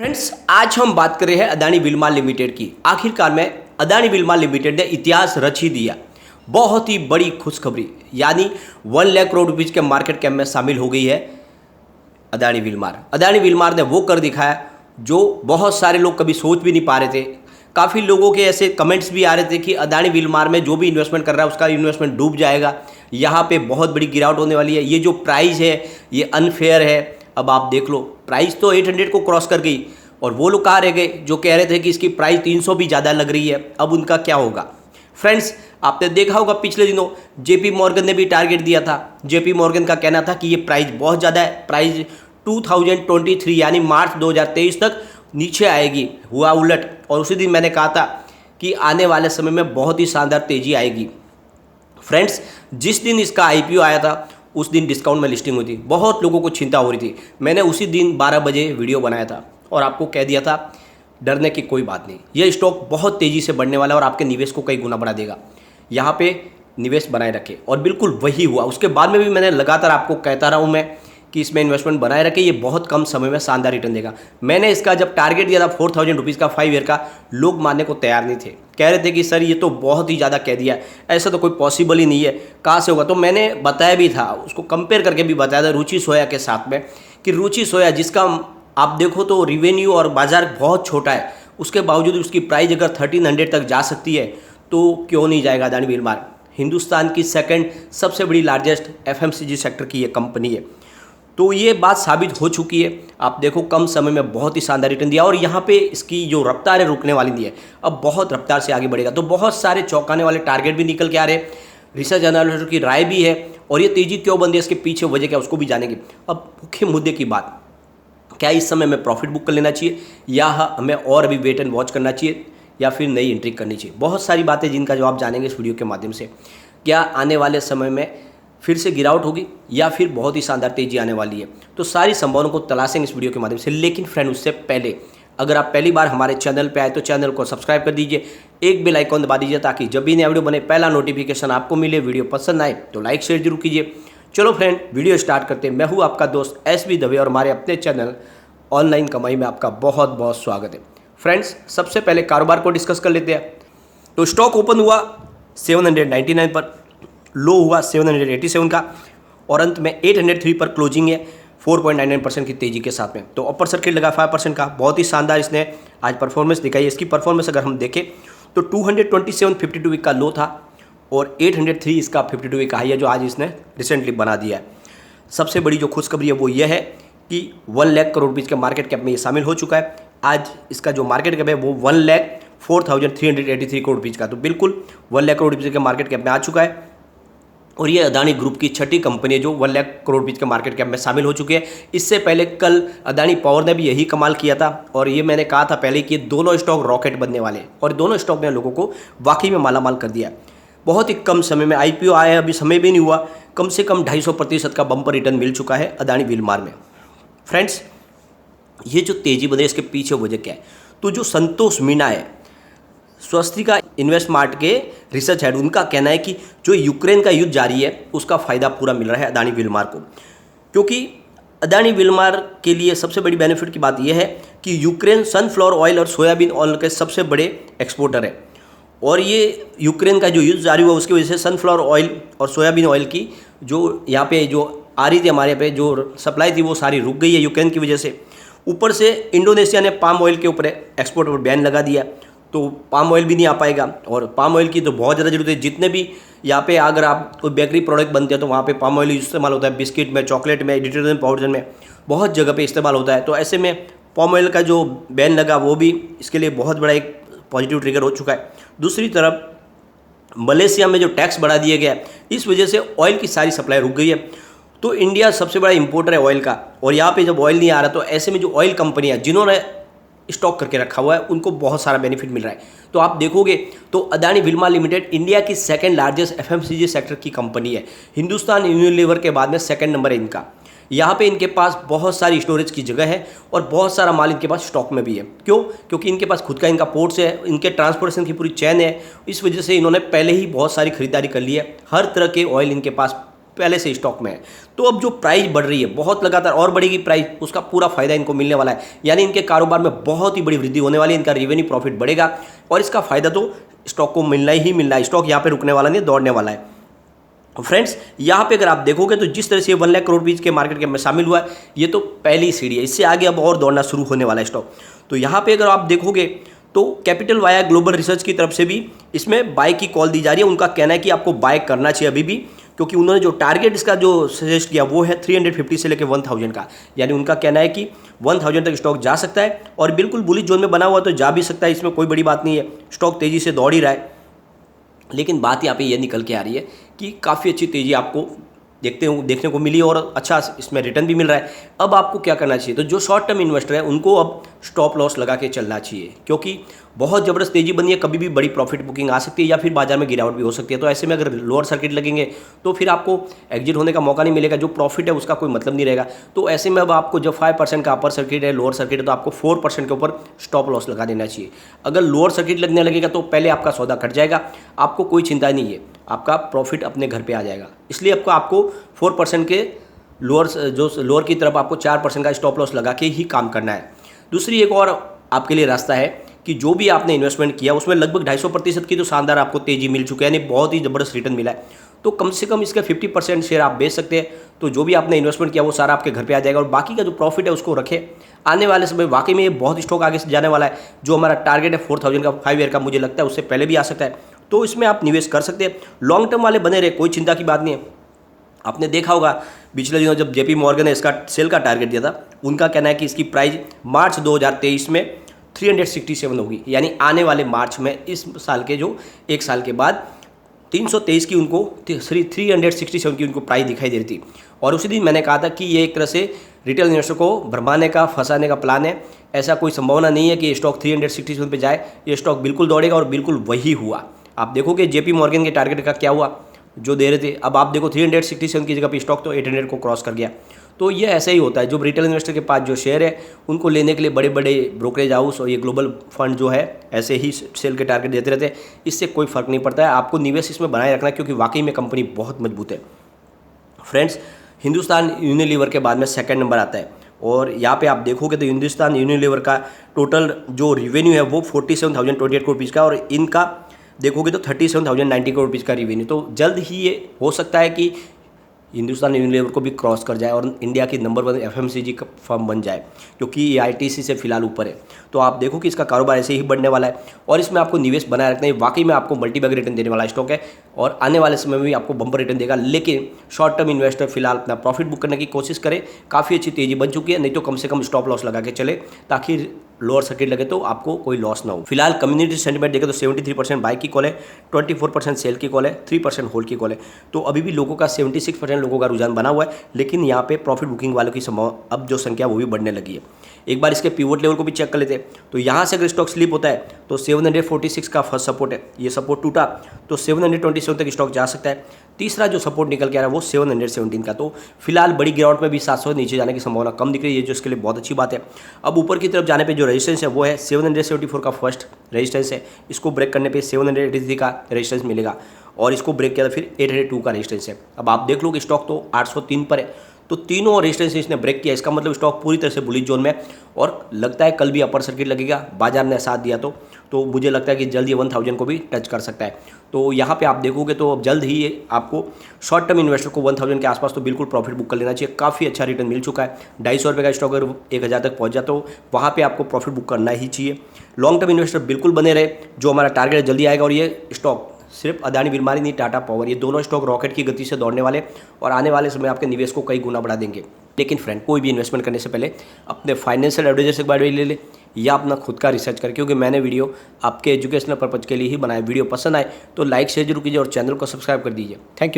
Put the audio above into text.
Friends, आज हम बात कर रहे हैं अदानी विल्मर लिमिटेड की। आखिरकार में अदानी विल्मर लिमिटेड ने इतिहास रच ही दिया। बहुत ही बड़ी खुशखबरी, यानी 1 लाख करोड़ रुपीज के मार्केट कैप में शामिल हो गई है अदानी विल्मर। अदानी विल्मर ने वो कर दिखाया जो बहुत सारे लोग कभी सोच भी नहीं पा रहे थे। काफ़ी लोगों के ऐसे कमेंट्स भी आ रहे थे कि अदानी विल्मर में जो भी इन्वेस्टमेंट कर रहा है उसका इन्वेस्टमेंट डूब जाएगा, यहाँ पे बहुत बड़ी गिरावट होने वाली है, ये जो प्राइस है ये अनफेयर है। अब आप देख लो, प्राइस तो 800 को क्रॉस कर गई और वो लोग कहाँ रह गए जो कह रहे थे कि इसकी प्राइस 300 भी ज़्यादा लग रही है। अब उनका क्या होगा? फ्रेंड्स, आपने देखा होगा पिछले दिनों जेपी मॉर्गन ने भी टारगेट दिया था। जेपी मॉर्गन का कहना था कि ये प्राइस बहुत ज़्यादा है, प्राइस 2023 यानी मार्च 2023 तक नीचे आएगी। हुआ उलट, और उसी दिन मैंने कहा था कि आने वाले समय में बहुत ही शानदार तेज़ी आएगी। फ्रेंड्स, जिस दिन इसका आईपीओ आया था उस दिन डिस्काउंट में लिस्टिंग हुई थी, बहुत लोगों को चिंता हो रही थी। मैंने उसी दिन 12 बजे वीडियो बनाया था और आपको कह दिया था डरने की कोई बात नहीं, यह स्टॉक बहुत तेज़ी से बढ़ने वाला है और आपके निवेश को कई गुना बढ़ा देगा। यहाँ पे निवेश बनाए रखें, और बिल्कुल वही हुआ। उसके बाद में भी मैंने लगातार आपको कहता रहा हूँ मैं कि इसमें इन्वेस्टमेंट बनाए रखें, ये बहुत कम समय में शानदार रिटर्न देगा। मैंने इसका जब टारगेट दिया था 4000 रुपीज़ का 5 ईयर का, लोग मानने को तैयार नहीं थे। कह रहे थे कि सर ये तो बहुत ही ज़्यादा कह दिया, ऐसा तो कोई पॉसिबल ही नहीं है, कहाँ से होगा। तो मैंने बताया भी था, उसको कंपेयर करके भी बताया था रुचि सोया के साथ में, कि रुचि सोया जिसका आप देखो तो रिवेन्यू और बाजार बहुत छोटा है, उसके बावजूद उसकी प्राइस अगर 1300 तक जा सकती है तो क्यों नहीं जाएगा अदानी विल्मर। हिंदुस्तान की सेकंड सबसे बड़ी लार्जेस्ट एफएमसीजी सेक्टर की ये कंपनी है। तो ये बात साबित हो चुकी है। आप देखो कम समय में बहुत ही शानदार रिटर्न दिया, और यहाँ पे इसकी जो रफ्तार है रुकने वाली नहीं है, अब बहुत रफ्तार से आगे बढ़ेगा। तो बहुत सारे चौंकाने वाले टारगेट भी निकल के आ रहे, रिसर्च एनालिस्टों की राय भी है, और ये तेज़ी क्यों बंदी है इसके पीछे वजह क्या उसको भी जानेंगे। अब मुख्य मुद्दे की बात, क्या इस समय हमें प्रॉफिट बुक कर लेना चाहिए या हमें और अभी वेट एंड वॉच करना चाहिए या फिर नई एंट्री करनी चाहिए। बहुत सारी बातें जिनका जवाब जानेंगे इस वीडियो के माध्यम से। क्या आने वाले समय में फिर से गिरावट होगी या फिर बहुत ही शानदार तेजी आने वाली है, तो सारी संभावनाओं को तलाशेंगे इस वीडियो के माध्यम से। लेकिन फ्रेंड, उससे पहले अगर आप पहली बार हमारे चैनल पे आए तो चैनल को सब्सक्राइब कर दीजिए, एक बेल आइकॉन दबा दीजिए ताकि जब भी नया वीडियो बने पहला नोटिफिकेशन आपको मिले। वीडियो पसंद आए तो लाइक शेयर जरूर कीजिए। चलो फ्रेंड, वीडियो स्टार्ट करते हैं। मैं हूँ आपका दोस्त एसबी दवे और हमारे अपने चैनल ऑनलाइन कमाई में आपका बहुत बहुत स्वागत है। फ्रेंड्स, सबसे पहले कारोबार को डिस्कस कर लेते हैं। तो स्टॉक ओपन हुआ 799 पर, लो हुआ 787 का, और अंत में 803 पर क्लोजिंग है 4.99% की तेजी के साथ में। तो अपर सर्किट लगा 5% का, बहुत ही शानदार इसने आज परफॉर्मेंस दिखाई है। इसकी परफॉर्मेंस अगर हम देखें तो 227 52 वीक का लो था और 803 इसका 52 वीक का हाई है जो आज इसने रिसेंटली बना दिया है। सबसे बड़ी जो खुशखबरी है वो ये है कि 1 लाख करोड़ रुपीज़ के मार्केट कैप में ये शामिल हो चुका है। आज इसका जो मार्केट कैप है वो 1,04,383 करोड़ रुपीज़ का, तो बिल्कुल 1 लाख करोड़ रुपीज़ के मार्केट कैप में आ चुका है। और ये अदानी ग्रुप की छठी कंपनी है जो 1 लाख करोड़ रुपीज़ के मार्केट कैप में शामिल हो चुकी है। इससे पहले कल अदानी पावर ने भी यही कमाल किया था, और ये मैंने कहा था पहले कि दोनों स्टॉक रॉकेट बनने वाले, और दोनों स्टॉक ने लोगों को वाकई में मालामाल कर दिया। बहुत ही कम समय में आईपीओ आया है, अभी समय भी नहीं हुआ, कम से कम 250% का बम्पर रिटर्न मिल चुका है अदानी विल्मर में। फ्रेंड्स, ये जो तेजी बने इसके पीछे वजह क्या है? तो जो संतोष मीना है, स्वस्तिका इन्वेस्टमार्ट के रिसर्च हेड, उनका कहना है कि जो यूक्रेन का युद्ध जारी है उसका फ़ायदा पूरा मिल रहा है अदानी विल्मर को, क्योंकि अदानी विल्मर के लिए सबसे बड़ी बेनिफिट की बात यह है कि यूक्रेन सनफ्लावर ऑयल और सोयाबीन ऑयल के सबसे बड़े एक्सपोर्टर है, और ये यूक्रेन का जो युद्ध जारी हुआ उसकी वजह से सनफ्लावर ऑयल और सोयाबीन ऑयल की जो यहाँ पे जो आ रही थी हमारे यहाँ पे जो सप्लाई थी वो सारी रुक गई है यूक्रेन की वजह से। ऊपर से इंडोनेशिया ने पाम ऑयल के ऊपर एक्सपोर्ट पर बैन लगा दिया, तो पाम ऑयल भी नहीं आ पाएगा, और पाम ऑयल की तो बहुत ज़्यादा जरूरत है। जितने भी यहाँ पे अगर आप कोई बेकरी प्रोडक्ट बनते हैं तो वहाँ पे पाम ऑयल इस्तेमाल होता है, बिस्किट में, चॉकलेट में, डिटर्जेंट पाउडर में, बहुत जगह पे इस्तेमाल होता है। तो ऐसे में पाम ऑयल का जो बैन लगा वो भी इसके लिए बहुत बड़ा एक पॉजिटिव ट्रिगर हो चुका है। दूसरी तरफ मलेशिया में जो टैक्स बढ़ा दिया गया है, इस वजह से ऑयल की सारी सप्लाई रुक गई है। तो इंडिया सबसे बड़ा इंपोर्टर है ऑयल का, और यहाँ पे जब ऑयल नहीं आ रहा तो ऐसे में जो ऑयल कंपनियाँ जिन्होंने स्टॉक करके रखा हुआ है उनको बहुत सारा बेनिफिट मिल रहा है। तो आप देखोगे तो अदानी विल्मर लिमिटेड इंडिया की सेकंड लार्जेस्ट एफएमसीजी सेक्टर की कंपनी है। हिंदुस्तान यूनिलीवर के बाद में सेकंड नंबर है इनका। यहाँ पे इनके पास बहुत सारी स्टोरेज की जगह है और बहुत सारा माल इनके पास स्टॉक में भी है। क्यों? क्योंकि इनके पास खुद का इनका पोर्ट्स है, इनके ट्रांसपोर्टेशन की पूरी चैन है। इस वजह से इन्होंने पहले ही बहुत सारी खरीदारी कर ली है। हर तरह के ऑयल इनके पास पहले से स्टॉक में है। तो अब जो प्राइस बढ़ रही है बहुत लगातार और बढ़ेगी प्राइस, उसका पूरा फायदा इनको मिलने वाला है, यानी इनके कारोबार में बहुत ही बड़ी वृद्धि होने वाली है, इनका रेवेन्यू प्रॉफिट बढ़ेगा और इसका फायदा तो स्टॉक को मिलना ही मिलना है। स्टॉक यहाँ पे रुकने वाला नहीं, दौड़ने वाला है। फ्रेंड्स यहाँ पे अगर आप देखोगे तो जिस तरह से 1 लाख करोड़ रुपीज के मार्केट कैप में शामिल हुआ है, ये तो पहली सीढ़ी है, इससे आगे अब और दौड़ना शुरू होने वाला है स्टॉक। तो यहाँ पे अगर आप देखोगे तो कैपिटल वाया ग्लोबल रिसर्च की तरफ से भी इसमें बाय की कॉल दी जा रही है। उनका कहना है कि आपको बाय करना चाहिए अभी भी, क्योंकि उन्होंने जो टारगेट इसका जो सजेस्ट किया वो है 350 से लेकर 1000 का, यानी उनका कहना है कि 1000 तक स्टॉक जा सकता है और बिल्कुल बुलिश जोन में बना हुआ तो जा भी सकता है, इसमें कोई बड़ी बात नहीं है। स्टॉक तेजी से दौड़ ही रहा है, लेकिन बात यहाँ पे ये निकल के आ रही है कि काफ़ी अच्छी तेज़ी आपको देखने को मिली और अच्छा इसमें रिटर्न भी मिल रहा है। अब आपको क्या करना चाहिए, तो जो शॉर्ट टर्म इन्वेस्टर है उनको अब स्टॉप लॉस लगा के चलना चाहिए, क्योंकि बहुत ज़बरदस्त तेज़ी बनी है, कभी भी बड़ी प्रॉफिट बुकिंग आ सकती है या फिर बाजार में गिरावट भी हो सकती है। तो ऐसे में अगर लोअर सर्किट लगेंगे तो फिर आपको एग्जिट होने का मौका नहीं मिलेगा, जो प्रॉफिट है उसका कोई मतलब नहीं रहेगा। तो ऐसे में अब आपको जब 5% का अपर सर्किट है, लोअर सर्किट है, तो आपको 4% के ऊपर स्टॉप लॉस लगा देना चाहिए। अगर लोअर सर्किट लगने लगेगा तो पहले आपका सौदा कट जाएगा, आपको कोई चिंता नहीं है, आपका प्रॉफिट अपने घर पे आ जाएगा। इसलिए आपको 4% के लोअर की तरफ आपको 4% का स्टॉप लॉस लगा के ही काम करना है। दूसरी एक और आपके लिए रास्ता है कि जो भी आपने इन्वेस्टमेंट किया उसमें लगभग 250% की तो शानदार आपको तेजी मिल चुकी है, यानी बहुत ही ज़बरदस्त रिटर्न मिला है। तो कम से कम इसका 50% शेयर आप बेच सकते हैं, तो जो भी आपने इन्वेस्टमेंट किया वो सारा आपके घर पे आ जाएगा और बाकी का जो प्रॉफिट है उसको रखें। आने वाले समय वाकई में ये बहुत स्टॉक आगे से जाने वाला है। जो हमारा टारगेट है 4000 का 5 ईयर का, मुझे लगता है उससे पहले भी आ सकता है, तो इसमें आप निवेश कर सकते हैं। लॉन्ग टर्म वाले बने रहे, कोई चिंता की बात नहीं है। आपने देखा होगा पिछले दिनों जब जेपी मॉर्गन ने इसका सेल का टारगेट दिया था, उनका कहना है कि इसकी प्राइस मार्च 2023 में 367 होगी, यानी आने वाले मार्च में, इस साल के जो 1 साल के बाद 323 की उनको 367 की उनको प्राइस दिखाई दे रही थी। और उसी दिन मैंने कहा था कि ये एक तरह से रिटेल इन्वेस्टर को भरमाने का, फंसाने का प्लान है। ऐसा कोई संभावना नहीं है कि ये स्टॉक 367 पे जाए, ये स्टॉक बिल्कुल दौड़ेगा और बिल्कुल वही हुआ। आप देखोगे जेपी मॉर्गन के टारगेट का क्या हुआ जो दे रहे थे, अब आप देखो 367 की जगह पे स्टॉक तो 800 को क्रॉस कर गया। तो ये ऐसे ही होता है, जो रिटेल इन्वेस्टर के पास जो शेयर है उनको लेने के लिए बड़े बड़े ब्रोकरेज हाउस और ये ग्लोबल फंड जो है ऐसे ही सेल के टारगेट देते रहते हैं। इससे कोई फर्क नहीं पड़ता है, आपको निवेश इसमें बनाए रखना है, क्योंकि वाकई में कंपनी बहुत मजबूत है। फ्रेंड्स, हिंदुस्तान यूनिलीवर के बाद में सेकंड नंबर आता है और यहाँ पे आप देखोगे तो हिंदुस्तान यूनिलीवर का टोटल जो रेवेन्यू है वो 47,028 करोड़ रुपीज़ का, और इनका देखोगे तो 37,090 करोड़ रुपीज़ का रेवेन्यू। तो जल्द ही ये हो सकता है कि हिंदुस्तान यूनिलीवर को भी क्रॉस कर जाए और इंडिया की नंबर 1 FMCG का फर्म बन जाए, क्योंकि ये ITC से फिलहाल ऊपर है। तो आप देखो कि इसका कारोबार ऐसे ही बढ़ने वाला है और इसमें आपको निवेश बनाए रखना है। वाकई में आपको मल्टीबैग रिटर्न देने वाला स्टॉक है और आने वाले समय में भी आपको बम्पर रिटर्न देगा। लेकिन शॉर्ट टर्म इन्वेस्टर फिलहाल अपना प्रॉफिट बुक करने की कोशिश करे, काफ़ी अच्छी तेजी बन चुकी है, नहीं तो कम से कम स्टॉप लॉस लगा के चले ताकि लोअर सर्किट लगे तो आपको कोई लॉस ना हो। फिलहाल कम्युनिटी सेंटीमेंट देखें तो 73% बाई की कॉल है, 24% सेल की कॉल है, 3% होल्ड की कॉल है। तो अभी भी लोगों का 76% लोगों का रुझान बना हुआ है, लेकिन यहाँ पे प्रॉफिट बुकिंग वालों की अब जो संख्या वो भी बढ़ने लगी है। एक बार इसके पिवोट लेवल को भी चेक कर लेते हैं, तो यहाँ से अगर स्टॉक स्लिप होता है तो 746 का फर्स्ट सपोर्ट है, ये सपोर्ट टूटा तो 727 तक स्टॉक जा सकता है। तीसरा जो सपोर्ट निकल के आ रहा है वो 717 का। तो फिलहाल बड़ी गिरावट में भी 700 नीचे जाने की संभावना कम दिख रही है, जो इसके लिए बहुत अच्छी बात है। अब ऊपर की तरफ जाने पे जो रेजिस्टेंस है वो है 774 का फर्स्ट रेजिस्टेंस है, इसको ब्रेक करने पे 783 का रेजिस्टेंस मिलेगा और इसको ब्रेक किया तो फिर 802 का रेजिस्टेंस है। अब आप देख लो कि स्टॉक तो 803 पर है, तो तीनों रेजिस्टेंस इसने ब्रेक किया, इसका मतलब स्टॉक पूरी तरह से बुलिश जोन में और लगता है कल भी अपर सर्किट लगेगा, बाजार ने साथ दिया तो मुझे लगता है कि जल्द ही 1000 को भी टच कर सकता है। तो यहाँ पे आप देखोगे तो अब जल्द ही आपको शॉर्ट टर्म इन्वेस्टर को 1000 के आसपास तो बिल्कुल प्रॉफिट बुक कर लेना चाहिए। काफ़ी अच्छा रिटर्न मिल चुका है, 250 रुपये का स्टॉक अगर 1000 तक पहुँच जाता तो वहाँ पर आपको प्रॉफिट बुक करना ही चाहिए। लॉन्ग टर्म इन्वेस्टर बिल्कुल बने रहे, जो हमारा टारगेट जल्दी आएगा। और ये स्टॉक सिर्फ अदानी विल्मार नहीं, टाटा पावर, ये दोनों स्टॉक रॉकेट की गति से दौड़ने वाले और आने वाले समय आपके निवेश को कई गुना बढ़ा देंगे। लेकिन फ्रेंड, कोई भी इन्वेस्टमेंट करने से पहले अपने फाइनेंशियल एडवाइजर से एडवाइस ले ले या अपना खुद का रिसर्च करें, क्योंकि मैंने वीडियो आपके एजुकेशनल पर्पज के लिए ही बनाया। वीडियो पसंद आए तो लाइक शेयर जरूर कीजिए और चैनल को सब्सक्राइब कर दीजिए। Thank you.